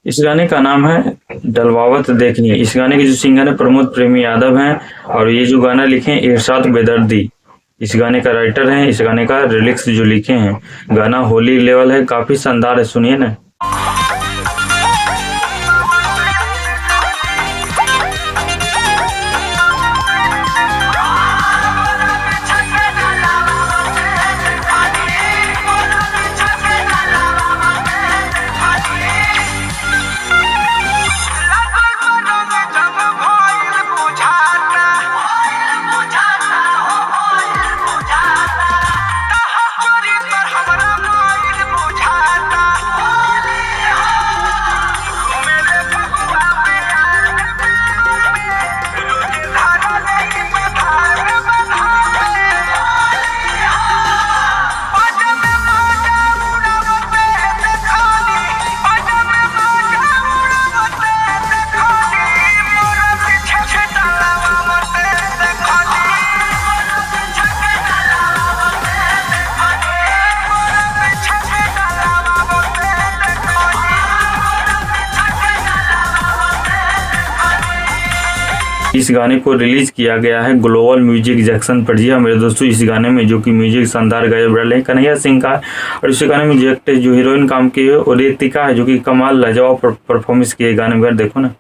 इस गाने का नाम है डलवावत देखनिए। इस गाने के जो सिंगर है प्रमोद प्रेमी यादव हैं और ये जो गाना लिखे हैं इरशाद बेदर्दी इस गाने का राइटर हैं। इस गाने का लिरिक्स जो लिखे हैं, गाना होली लेवल है, काफी शानदार है, सुनिए ना। इस गाने को रिलीज किया गया है ग्लोबल म्यूजिक जंक्शन पर। जी हाँ मेरे दोस्तों, इस गाने में जो कि म्यूजिक शानदार गाया बड़ा है कन्हैया सिंह का, और इस गाने में जो एक्ट्रेस जो हीरोइन काम की है वो रितिका है, जो कि कमाल लाजवाब परफॉर्मेंस किए गाने में, देखो ना।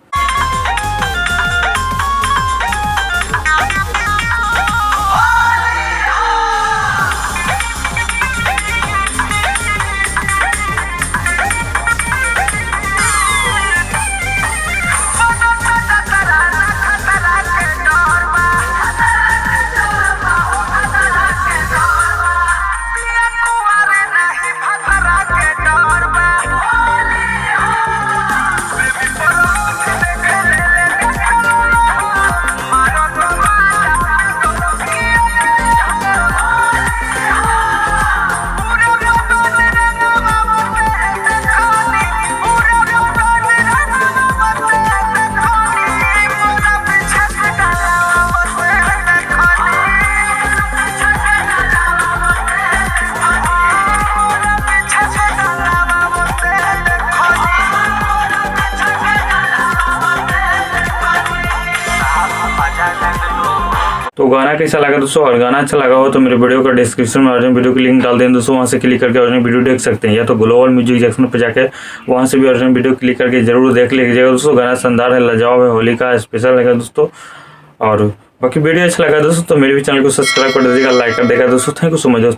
तो गाना कैसा लगा दोस्तों, और गाना अच्छा लगा हो तो मेरे वीडियो का डिस्क्रिप्शन में ओरिजिनल वीडियो की लिंक डाल दें दोस्तों, वहां से क्लिक करके ओरिजिनल वीडियो देख सकते हैं, या तो ग्लोबल म्यूजिक जंक्शन पर जाके वहां से भी ओरिजिनल वीडियो क्लिक करके जरूर देख लीजिएगा दोस्तों। गाना शानदार है, लाजवाब है, होली का स्पेशल लगा दोस्तों। और बाकी वीडियो अच्छा लगा दोस्तों तो मेरे भी चैनल को सब्सक्राइब कर दीजिएगा, लाइक कर देगा दोस्तों। थैंक यू सो मच दोस्तों।